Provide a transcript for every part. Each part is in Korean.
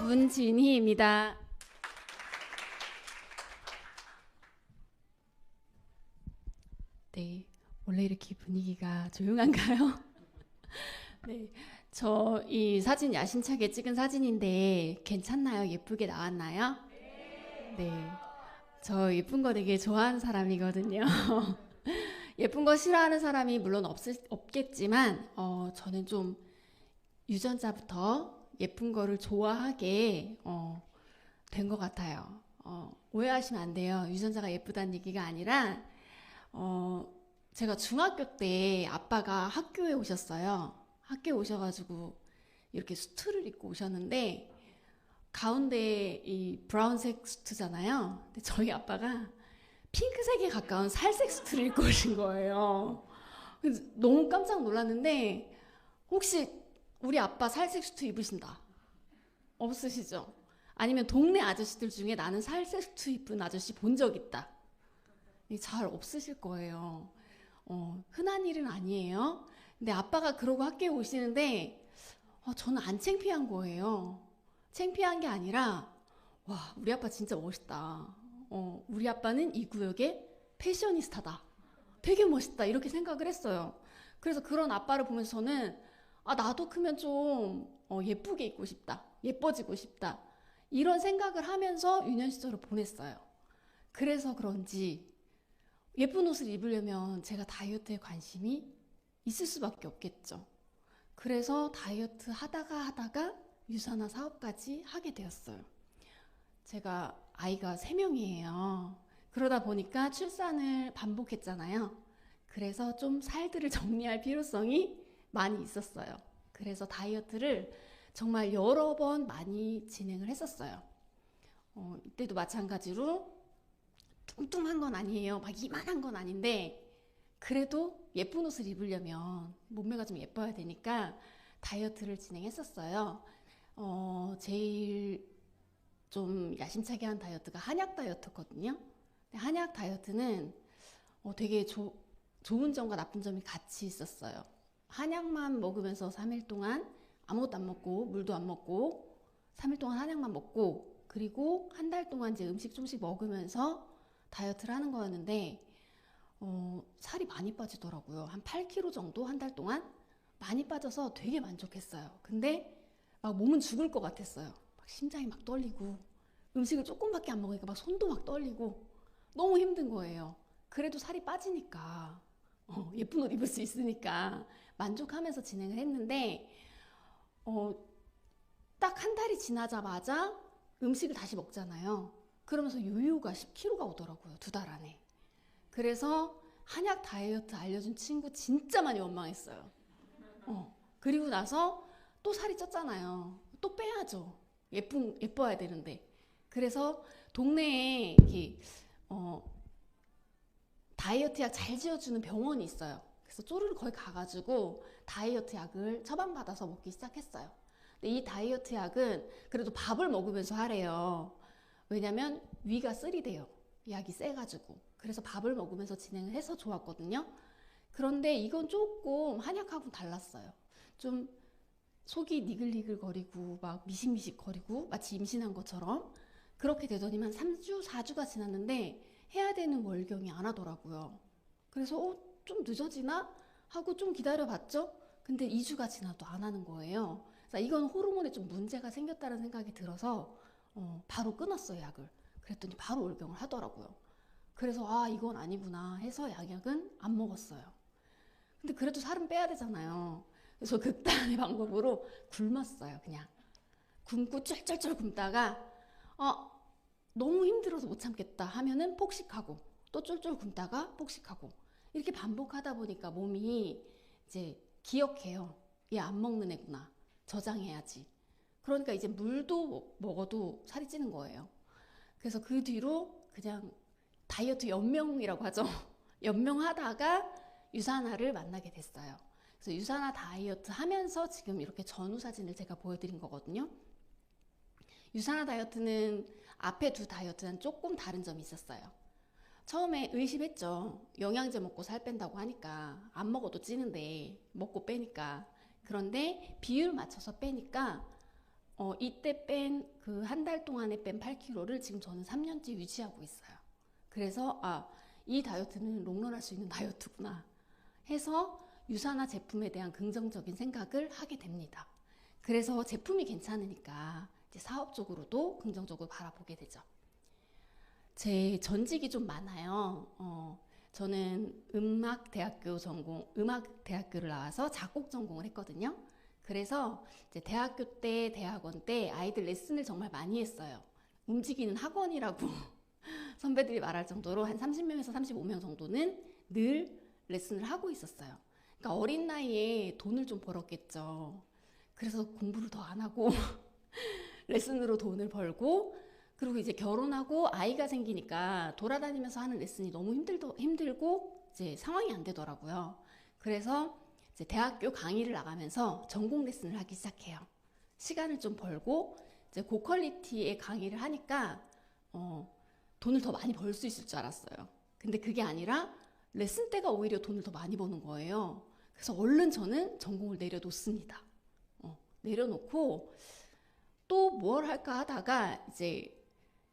문진희입니다. 네, 원래 이렇게 분위기가 조용한가요? 네, 저 이 사진 야심차게 찍은 사진인데 괜찮나요? 예쁘게 나왔나요? 네, 저 예쁜 거 되게 좋아하는 사람이거든요. 예쁜 거 싫어하는 사람이 물론 없겠지만 저는 좀 유전자부터 예쁜 거를 좋아하게 된 것 같아요. 오해하시면 안 돼요. 유전자가 예쁘다는 얘기가 아니라 어, 제가 중학교 때 아빠가 학교에 오셨어요. 학교에 오셔가지고 이렇게 수트를 입고 오셨는데 가운데 이 브라운색 수트잖아요. 근데 저희 아빠가 핑크색에 가까운 살색 수트를 입고 오신 거예요. 그래서 너무 깜짝 놀랐는데 혹시 우리 아빠 살색 수트 입으신다? 없으시죠? 아니면 동네 아저씨들 중에 나는 살색 수트 입은 아저씨 본 적 있다? 잘 없으실 거예요. 흔한 일은 아니에요. 근데 아빠가 그러고 학교에 오시는데 저는 안 창피한 거예요. 창피한 게 아니라 와, 우리 아빠 진짜 멋있다. 우리 아빠는 이 구역의 패셔니스타다. 되게 멋있다. 이렇게 생각을 했어요. 그래서 그런 아빠를 보면서 저는 나도 크면 좀 예쁘게 입고 싶다. 예뻐지고 싶다. 이런 생각을 하면서 유년 시절을 보냈어요. 그래서 그런지 예쁜 옷을 입으려면 제가 다이어트에 관심이 있을 수밖에 없겠죠. 그래서 다이어트 하다가 유산화 사업까지 하게 되었어요. 제가 아이가 3명이에요. 그러다 보니까 출산을 반복했잖아요. 그래서 좀 살들을 정리할 필요성이 많이 있었어요. 그래서 다이어트를 정말 여러 번 많이 진행을 했었어요. 이때도 마찬가지로 뚱뚱한 건 아니에요. 막 이만한 건 아닌데 그래도 예쁜 옷을 입으려면 몸매가 좀 예뻐야 되니까 다이어트를 진행했었어요. 제일 좀 야심차게 한 다이어트가 한약 다이어트거든요. 근데 한약 다이어트는 되게 좋은 점과 나쁜 점이 같이 있었어요. 한약만 먹으면서 3일 동안 아무것도 안 먹고 물도 안 먹고 3일 동안 한약만 먹고 그리고 한 달 동안 이제 음식 조금씩 먹으면서 다이어트를 하는 거였는데 살이 많이 빠지더라고요. 한 8kg 정도 한 달 동안 많이 빠져서 되게 만족했어요. 근데 막 몸은 죽을 것 같았어요. 막 심장이 막 떨리고 음식을 조금밖에 안 먹으니까 막 손도 막 떨리고 너무 힘든 거예요. 그래도 살이 빠지니까 예쁜 옷 입을 수 있으니까 만족하면서 진행을 했는데 딱 한 달이 지나자마자 음식을 다시 먹잖아요. 그러면서 요요가 10kg가 오더라고요. 2달 안에. 그래서 한약 다이어트 알려준 친구 진짜 많이 원망했어요. 그리고 나서 또 살이 쪘잖아요. 또 빼야죠. 예뻐야 되는데. 그래서 동네에 이렇게 다이어트 약 잘 지어주는 병원이 있어요. 그래서 쪼르르 거기 가가지고 다이어트 약을 처방받아서 먹기 시작했어요. 근데 이 다이어트 약은 그래도 밥을 먹으면서 하래요. 왜냐면 위가 쓰리대요. 약이 세가지고. 그래서 밥을 먹으면서 진행을 해서 좋았거든요. 그런데 이건 조금 한약하고는 달랐어요. 좀 속이 니글니글 거리고 막 미식미식 거리고 마치 임신한 것처럼 그렇게 되더니만 3주, 4주가 지났는데 해야 되는 월경이 안 하더라고요. 그래서 좀 늦어지나? 하고 좀 기다려봤죠? 근데 2주가 지나도 안 하는 거예요. 그래서 이건 호르몬에 좀 문제가 생겼다는 생각이 들어서 바로 끊었어요, 약을. 그랬더니 바로 월경을 하더라고요. 그래서 이건 아니구나 해서 약은 안 먹었어요. 근데 그래도 살은 빼야 되잖아요. 그래서 극단의 방법으로 굶었어요. 그냥 굶고 쩔쩔쩔 굶다가 너무 힘들어서 못 참겠다 하면은 폭식하고 또 쫄쫄 굶다가 폭식하고 이렇게 반복하다 보니까 몸이 이제 기억해요. 얘 안 먹는 애구나. 저장해야지. 그러니까 이제 물도 먹어도 살이 찌는 거예요. 그래서 그 뒤로 그냥 다이어트 연명이라고 하죠. 연명하다가 유산화를 만나게 됐어요. 그래서 유산화 다이어트 하면서 지금 이렇게 전후 사진을 제가 보여드린 거거든요. 유산화 다이어트는 앞에 두 다이어트는 조금 다른 점이 있었어요. 처음에 의심했죠. 영양제 먹고 살 뺀다고 하니까 안 먹어도 찌는데 먹고 빼니까. 그런데 비율 맞춰서 빼니까 이때 뺀 그 한 달 동안에 뺀 8kg를 지금 저는 3년째 유지하고 있어요. 그래서 이 다이어트는 롱런할 수 있는 다이어트구나 해서 유산화 제품에 대한 긍정적인 생각을 하게 됩니다. 그래서 제품이 괜찮으니까 이제 사업적으로도 긍정적으로 바라보게 되죠. 제 전직이 좀 많아요. 저는 음악대학교를 나와서 작곡 전공을 했거든요. 그래서 이제 대학교 때, 대학원 때 아이들 레슨을 정말 많이 했어요. 움직이는 학원이라고 선배들이 말할 정도로 한 30명에서 35명 정도는 늘 레슨을 하고 있었어요. 그러니까 어린 나이에 돈을 좀 벌었겠죠. 그래서 공부를 더 안 하고 레슨으로 돈을 벌고, 그리고 이제 결혼하고 아이가 생기니까 돌아다니면서 하는 레슨이 너무 힘들고 이제 상황이 안 되더라고요. 그래서 이제 대학교 강의를 나가면서 전공 레슨을 하기 시작해요. 시간을 좀 벌고 이제 고퀄리티의 강의를 하니까 돈을 더 많이 벌 수 있을 줄 알았어요. 근데 그게 아니라 레슨 때가 오히려 돈을 더 많이 버는 거예요. 그래서 얼른 저는 전공을 내려놓습니다. 내려놓고 또 뭘 할까 하다가 이제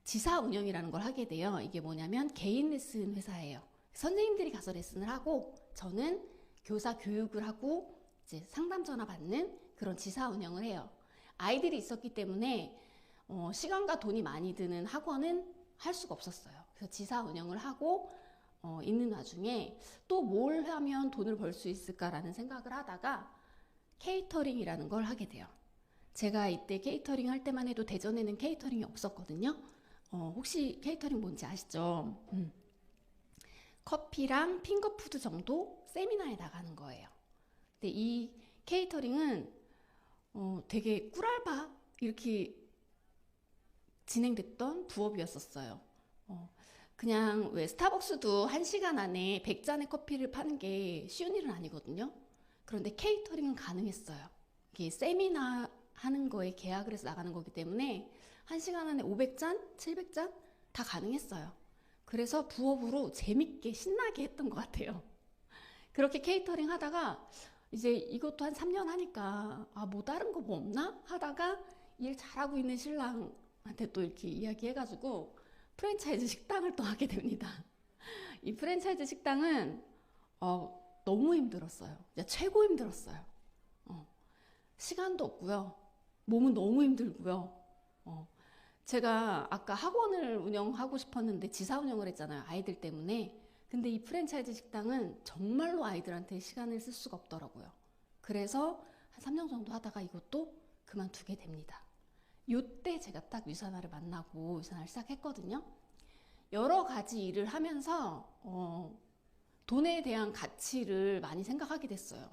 지사 운영이라는 걸 하게 돼요. 이게 뭐냐면 개인 레슨 회사예요. 선생님들이 가서 레슨을 하고 저는 교사 교육을 하고 이제 상담 전화 받는 그런 지사 운영을 해요. 아이들이 있었기 때문에 시간과 돈이 많이 드는 학원은 할 수가 없었어요. 그래서 지사 운영을 하고 있는 와중에 또 뭘 하면 돈을 벌 수 있을까라는 생각을 하다가 케이터링이라는 걸 하게 돼요. 제가 이때 케이터링 할 때만 해도 대전에는 케이터링이 없었거든요. 혹시 케이터링 뭔지 아시죠? 커피랑 핑거푸드 정도 세미나에 나가는 거예요. 근데 이 케이터링은 되게 꿀알바 이렇게 진행됐던 부업이었었어요. 그냥 왜 스타벅스도 1시간 안에 100잔의 커피를 파는 게 쉬운 일은 아니거든요. 그런데 케이터링은 가능했어요. 이게 세미나 하는 거에 계약을 해서 나가는 거기 때문에 1시간 안에 500잔, 700잔 다 가능했어요. 그래서 부업으로 재밌게 신나게 했던 것 같아요. 그렇게 케이터링 하다가 이제 이것도 한 3년 하니까 뭐 다른 거 뭐 없나? 하다가 일 잘하고 있는 신랑한테 또 이렇게 이야기해가지고 프랜차이즈 식당을 또 하게 됩니다. 이 프랜차이즈 식당은 너무 힘들었어요. 최고 힘들었어요. 시간도 없고요. 몸은 너무 힘들고요. 제가 아까 학원을 운영하고 싶었는데 지사 운영을 했잖아요. 아이들 때문에. 근데 이 프랜차이즈 식당은 정말로 아이들한테 시간을 쓸 수가 없더라고요. 그래서 한 3년 정도 하다가 이것도 그만두게 됩니다. 요때 제가 딱 유산화를 만나고 유산화를 시작했거든요. 여러 가지 일을 하면서 돈에 대한 가치를 많이 생각하게 됐어요.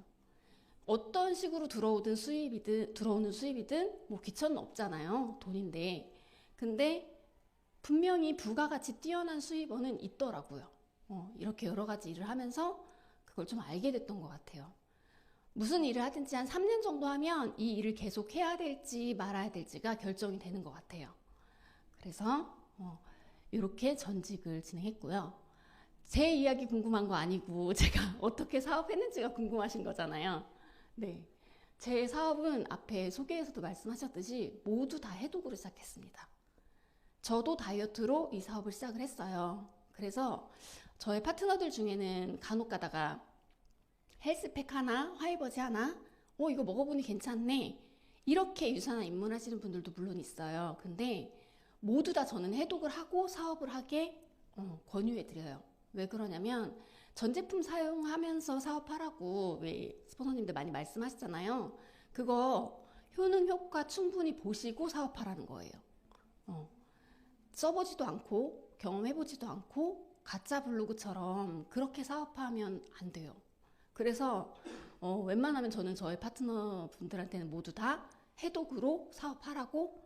어떤 식으로 들어오는 수입이든 뭐 귀천은 없잖아요. 돈인데. 근데 분명히 부가가치 뛰어난 수입원은 있더라고요. 이렇게 여러 가지 일을 하면서 그걸 좀 알게 됐던 것 같아요. 무슨 일을 하든지 한 3년 정도 하면 이 일을 계속 해야 될지 말아야 될지가 결정이 되는 것 같아요. 그래서 이렇게 전직을 진행했고요. 제 이야기 궁금한 거 아니고 제가 어떻게 사업했는지가 궁금하신 거잖아요. 네, 제 사업은 앞에 소개에서도 말씀하셨듯이 모두 다 해독으로 시작했습니다. 저도 다이어트로 이 사업을 시작을 했어요. 그래서 저의 파트너들 중에는 간혹 가다가 헬스팩 하나, 화이버지 하나, 이거 먹어보니 괜찮네. 이렇게 유산화 입문하시는 분들도 물론 있어요. 근데 모두 다 저는 해독을 하고 사업을 하게 권유해드려요. 왜 그러냐면 전 제품 사용하면서 사업하라고 왜 스폰서님들 많이 말씀하시잖아요. 그거 효능 효과 충분히 보시고 사업하라는 거예요. 써보지도 않고 경험해보지도 않고 가짜 블로그처럼 그렇게 사업하면 안 돼요. 그래서 웬만하면 저는 저의 파트너 분들한테는 모두 다 해독으로 사업하라고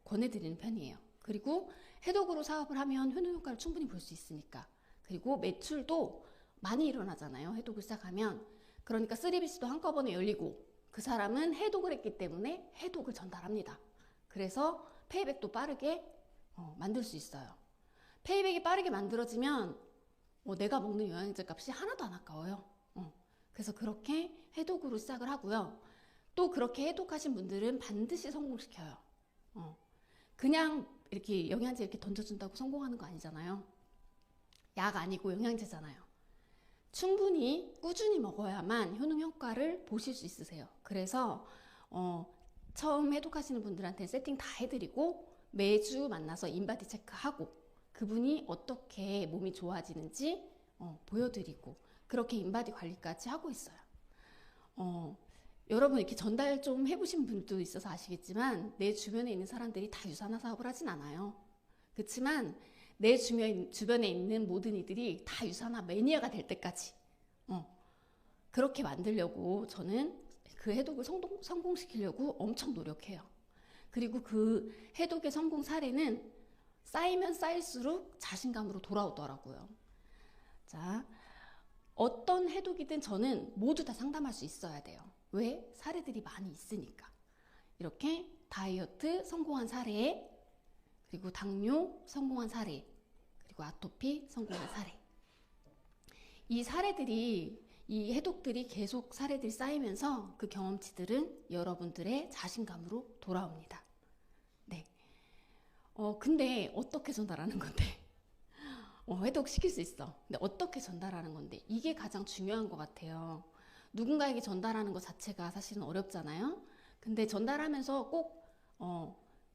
권해드리는 편이에요. 그리고 해독으로 사업을 하면 효능 효과를 충분히 볼 수 있으니까. 그리고 매출도 많이 일어나잖아요. 해독을 시작하면. 그러니까 3BC도 한꺼번에 열리고 그 사람은 해독을 했기 때문에 해독을 전달합니다. 그래서 페이백도 빠르게 만들 수 있어요. 페이백이 빠르게 만들어지면 내가 먹는 영양제 값이 하나도 안 아까워요. 그래서 그렇게 해독으로 시작을 하고요. 또 그렇게 해독하신 분들은 반드시 성공시켜요. 그냥 이렇게 영양제 이렇게 던져준다고 성공하는 거 아니잖아요. 약 아니고 영양제잖아요. 충분히 꾸준히 먹어야만 효능 효과를 보실 수 있으세요. 그래서 처음 해독하시는 분들한테 세팅 다 해드리고 매주 만나서 인바디 체크하고 그분이 어떻게 몸이 좋아지는지 보여드리고 그렇게 인바디 관리까지 하고 있어요. 여러분 이렇게 전달 좀 해보신 분도 있어서 아시겠지만 내 주변에 있는 사람들이 다 유산화 사업을 하진 않아요. 그렇지만 내 주변에 있는 모든 이들이 다 유산화 매니아가 될 때까지 그렇게 만들려고 저는 그 해독을 성공시키려고 엄청 노력해요. 그리고 그 해독의 성공 사례는 쌓이면 쌓일수록 자신감으로 돌아오더라고요. 자, 어떤 해독이든 저는 모두 다 상담할 수 있어야 돼요. 왜? 사례들이 많이 있으니까. 이렇게 다이어트 성공한 사례, 그리고 당뇨 성공한 사례, 그리고 아토피 성공한 사례. 이 사례들이, 이 해독들이 계속 사례들이 쌓이면서 그 경험치들은 여러분들의 자신감으로 돌아옵니다. 네. 근데 어떻게 전달하는 건데? 해독시킬 수 있어. 근데 어떻게 전달하는 건데? 이게 가장 중요한 것 같아요. 누군가에게 전달하는 것 자체가 사실은 어렵잖아요. 근데 전달하면서 꼭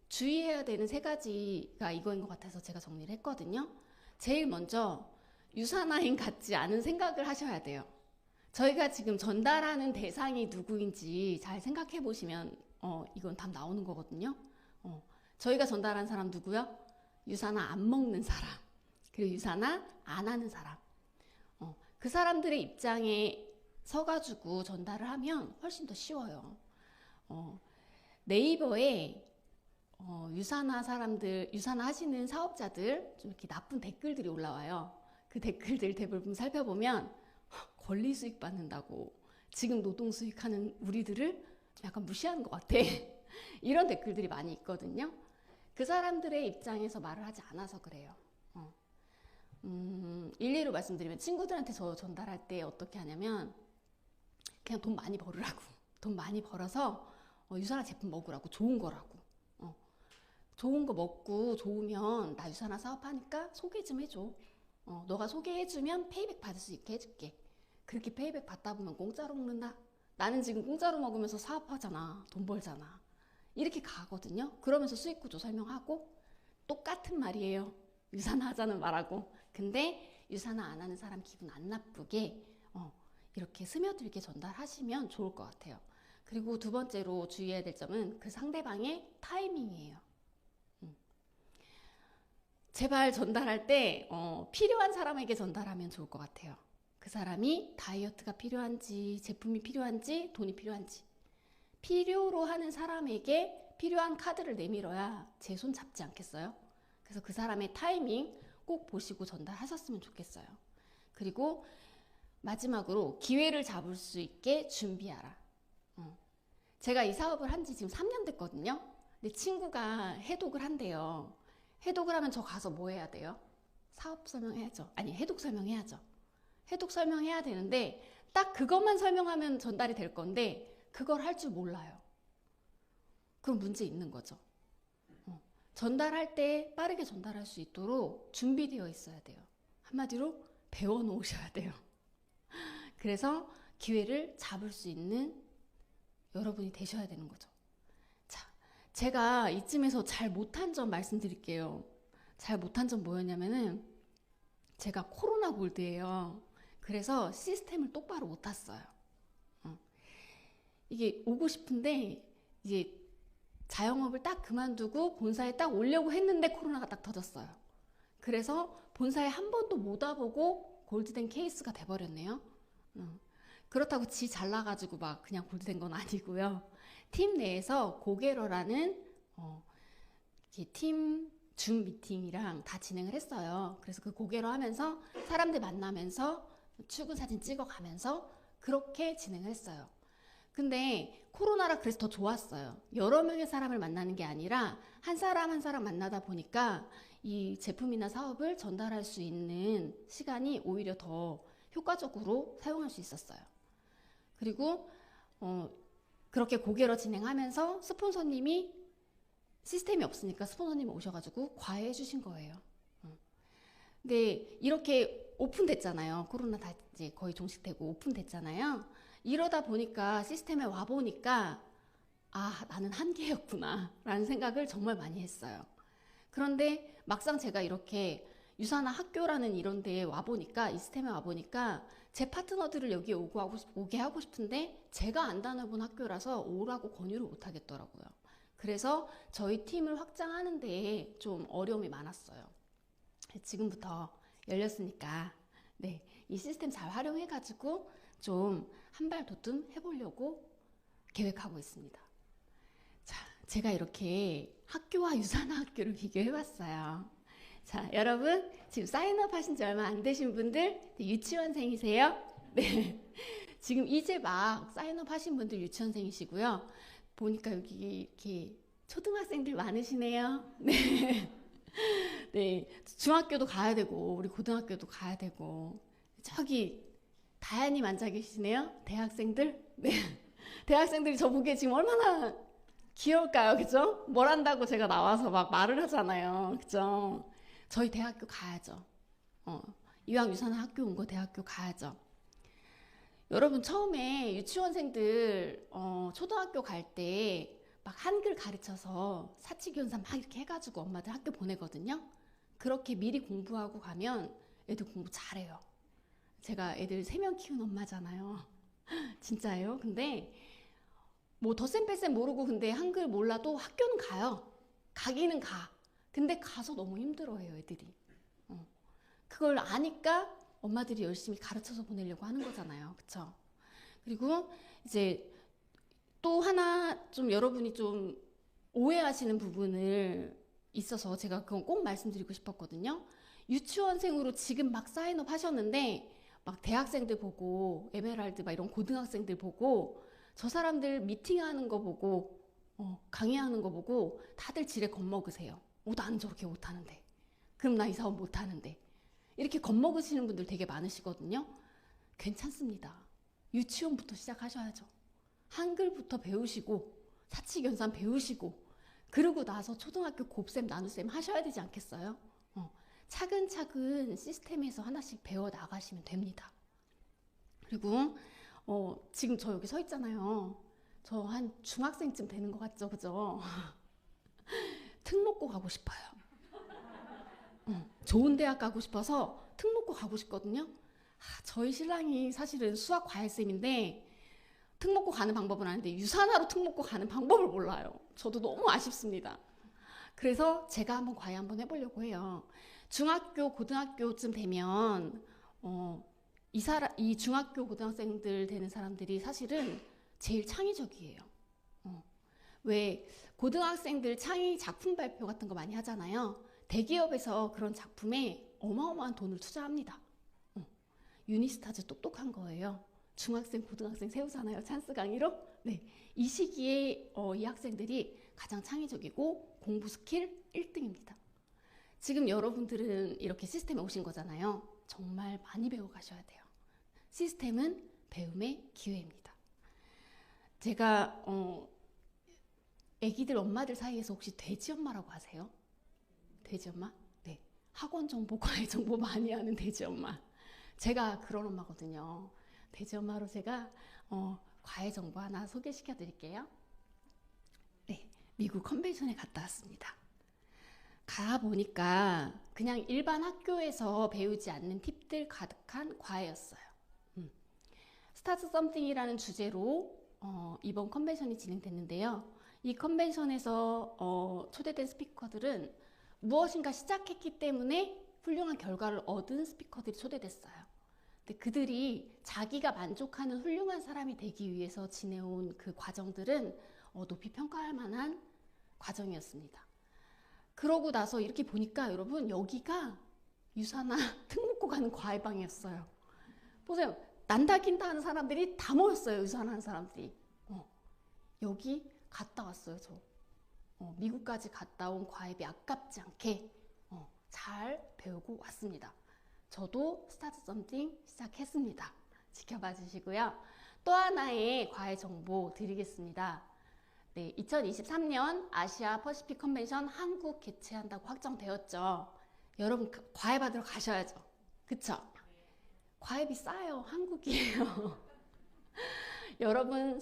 주의해야 되는 3가지가 이거인 것 같아서 제가 정리를 했거든요. 제일 먼저 유산화인 같지 않은 생각을 하셔야 돼요. 저희가 지금 전달하는 대상이 누구인지 잘 생각해 보시면 이건 답 나오는 거거든요. 저희가 전달하는 사람 누구요? 유산화 안 먹는 사람, 그리고 유산화 안 하는 사람. 그 사람들의 입장에 서가지고 전달을 하면 훨씬 더 쉬워요. 네이버에 유산화 사람들, 유산화 하시는 사업자들 좀 이렇게 나쁜 댓글들이 올라와요. 그 댓글들 대부분 살펴보면 권리 수익 받는다고 지금 노동 수익하는 우리들을 약간 무시하는 것 같아. 이런 댓글들이 많이 있거든요. 그 사람들의 입장에서 말을 하지 않아서 그래요. 일례로 말씀드리면 친구들한테 저 전달할 때 어떻게 하냐면 그냥 돈 많이 벌으라고, 돈 많이 벌어서 유산화 제품 먹으라고, 좋은 거라고, 좋은 거 먹고 좋으면 나 유산화 사업하니까 소개 좀 해줘. 너가 소개해주면 페이백 받을 수 있게 해줄게. 그렇게 페이백 받다 보면 공짜로 먹는다. 나는 지금 공짜로 먹으면서 사업하잖아, 돈 벌잖아. 이렇게 가거든요. 그러면서 수익 구조 설명하고 똑같은 말이에요. 유산화 하자는 말하고. 근데 유산화 안 하는 사람 기분 안 나쁘게 이렇게 스며들게 전달하시면 좋을 것 같아요. 그리고 2번째로 주의해야 될 점은 그 상대방의 타이밍이에요. 제발 전달할 때 필요한 사람에게 전달하면 좋을 것 같아요. 그 사람이 다이어트가 필요한지, 제품이 필요한지, 돈이 필요한지. 필요로 하는 사람에게 필요한 카드를 내밀어야 제 손 잡지 않겠어요? 그래서 그 사람의 타이밍 꼭 보시고 전달하셨으면 좋겠어요. 그리고 마지막으로 기회를 잡을 수 있게 준비하라. 제가 이 사업을 한 지 지금 3년 됐거든요. 근데 친구가 해독을 한대요. 해독을 하면 저 가서 뭐 해야 돼요? 사업 설명해야죠. 아니, 해독 설명해야죠. 해독 설명해야 되는데 딱 그것만 설명하면 전달이 될 건데 그걸 할 줄 몰라요. 그럼 문제 있는 거죠. 전달할 때 빠르게 전달할 수 있도록 준비되어 있어야 돼요. 한마디로 배워 놓으셔야 돼요. 그래서 기회를 잡을 수 있는 여러분이 되셔야 되는 거죠. 자, 제가 이쯤에서 잘 못한 점 말씀드릴게요. 잘 못한 점 뭐였냐면은 제가 코로나 골드예요. 그래서 시스템을 똑바로 못 탔어요. 이게 오고 싶은데 이제 자영업을 딱 그만두고 본사에 딱 오려고 했는데 코로나가 딱 터졌어요. 그래서 본사에 한 번도 못 와보고 골드된 케이스가 돼버렸네요. 그렇다고 지 잘나가지고 막 그냥 골드된 건 아니고요. 팀 내에서 고개러라는 팀 줌 미팅이랑 다 진행을 했어요. 그래서 그 고개러 하면서 사람들 만나면서 출근 사진 찍어가면서 그렇게 진행을 했어요. 근데 코로나라 그래서 더 좋았어요. 여러 명의 사람을 만나는 게 아니라 한 사람 한 사람 만나다 보니까 이 제품이나 사업을 전달할 수 있는 시간이 오히려 더 효과적으로 사용할 수 있었어요. 그리고 그렇게 고개로 진행하면서 스폰서님이 시스템이 없으니까 스폰서님이 오셔가지고 과외해 주신 거예요. 근데 이렇게 오픈됐잖아요. 코로나 다 이제 거의 종식되고 오픈됐잖아요. 이러다 보니까 시스템에 와 보니까 아, 나는 한계였구나 라는 생각을 정말 많이 했어요. 그런데 막상 제가 이렇게 유산화 학교라는 이런 데에 와보니까, 이 시스템에 와보니까 제 파트너들을 여기에 오게 하고 싶은데 제가 안 다녀본 학교라서 오라고 권유를 못 하겠더라고요. 그래서 저희 팀을 확장하는 데에 좀 어려움이 많았어요. 지금부터 열렸으니까 네, 이 시스템 잘 활용해가지고 좀 한 발 도tum 해보려고 계획하고 있습니다. 자, 제가 이렇게 학교와 유산화 학교를 비교해봤어요. 자, 여러분 지금 사인업 하신 지 얼마 안 되신 분들 유치원생이세요? 네, 지금 이제 막 사인업 하신 분들 유치원생이시고요. 보니까 여기 이렇게 초등학생들 많으시네요. 네, 네, 중학교도 가야 되고 우리 고등학교도 가야 되고 저기 다현님 앉아 계시네요. 대학생들. 네, 대학생들이 저 보기에 지금 얼마나 귀여울까요? 그죠? 뭘 한다고 제가 나와서 막 말을 하잖아요. 그죠? 저희 대학교 가야죠. 이왕 유산화 학교 온 거 대학교 가야죠. 여러분 처음에 유치원생들 초등학교 갈 때 막 한글 가르쳐서 사치기원사 막 이렇게 해가지고 엄마들 학교 보내거든요. 그렇게 미리 공부하고 가면 애들 공부 잘해요. 제가 애들 3명 키운 엄마잖아요. 진짜예요. 근데 뭐 덧셈 뺄셈 모르고 근데 한글 몰라도 학교는 가요. 가기는 가. 근데 가서 너무 힘들어해요, 애들이. 그걸 아니까 엄마들이 열심히 가르쳐서 보내려고 하는 거잖아요. 그쵸? 그리고 이제 또 하나 좀 여러분이 좀 오해하시는 부분을 있어서 제가 그건 꼭 말씀드리고 싶었거든요. 유치원생으로 지금 막 사인업 하셨는데 막 대학생들 보고 에메랄드 막 이런 고등학생들 보고 저 사람들 미팅하는 거 보고 강의하는 거 보고 다들 지레 겁먹으세요. 나는 저렇게 못하는데. 그럼 나 이 사업 못하는데. 이렇게 겁먹으시는 분들 되게 많으시거든요. 괜찮습니다. 유치원부터 시작하셔야죠. 한글부터 배우시고 사치견산 배우시고 그러고 나서 초등학교 곱셈 나눗셈 하셔야 되지 않겠어요? 차근차근 시스템에서 하나씩 배워 나가시면 됩니다. 그리고 지금 저 여기 서 있잖아요. 저 한 중학생쯤 되는 것 같죠, 그죠? 특목고 가고 싶어요. 좋은 대학 가고 싶어서 특목고 가고 싶거든요. 저희 신랑이 사실은 수학 과외쌤인데 특목고 가는 방법은 아는데 유산화로 특목고 가는 방법을 몰라요. 저도 너무 아쉽습니다. 그래서 제가 한번 과외 한번 해보려고 해요. 중학교, 고등학교쯤 되면 이 중학교, 고등학생들 되는 사람들이 사실은 제일 창의적이에요. 왜 고등학생들 창의 작품 발표 같은 거 많이 하잖아요. 대기업에서 그런 작품에 어마어마한 돈을 투자합니다. 유니스타즈 똑똑한 거예요. 중학생, 고등학생 세우잖아요. 찬스 강의로. 네, 이 시기에 이 학생들이 가장 창의적이고 공부 스킬 1등입니다. 지금 여러분들은 이렇게 시스템에 오신 거잖아요. 정말 많이 배워 가셔야 돼요. 시스템은 배움의 기회입니다. 제가 애기들 엄마들 사이에서 혹시 돼지 엄마라고 아세요? 돼지 엄마? 네, 학원 정보, 과외 정보 많이 하는 돼지 엄마. 제가 그런 엄마거든요. 돼지 엄마로 제가 과외 정보 하나 소개시켜 드릴게요. 네, 미국 컨벤션에 갔다 왔습니다. 가보니까 그냥 일반 학교에서 배우지 않는 팁들 가득한 과외였어요. 스타트 썸띵이라는 주제로 이번 컨벤션이 진행됐는데요. 이 컨벤션에서 초대된 스피커들은 무엇인가 시작했기 때문에 훌륭한 결과를 얻은 스피커들이 초대됐어요. 근데 그들이 자기가 만족하는 훌륭한 사람이 되기 위해서 지내온 그 과정들은 높이 평가할 만한 과정이었습니다. 그러고 나서 이렇게 보니까 여러분 여기가 유산화 특목고 가는 과외방이었어요. 보세요. 난다 긴다 하는 사람들이 다 모였어요. 유산화 하는 사람들이. 여기 갔다 왔어요. 저 미국까지 갔다 온 과외비 아깝지 않게 잘 배우고 왔습니다. 저도 스타트 썸띵 시작했습니다. 지켜봐 주시고요. 또 하나의 과외 정보 드리겠습니다. 네, 2023년 아시아 퍼시픽 컨벤션 한국 개최한다고 확정되었죠. 여러분 과외 받으러 가셔야죠. 그쵸? 과외비 싸요. 한국이에요. 여러분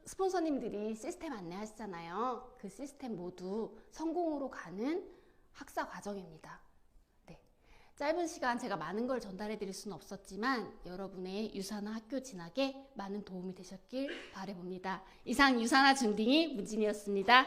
스폰서님들이 시스템 안내하시잖아요. 그 시스템 모두 성공으로 가는 학사 과정입니다. 네. 짧은 시간 제가 많은 걸 전달해 드릴 수는 없었지만 여러분의 유산화 학교 진학에 많은 도움이 되셨길 바라봅니다. 이상 유산화 중딩이 문진이었습니다.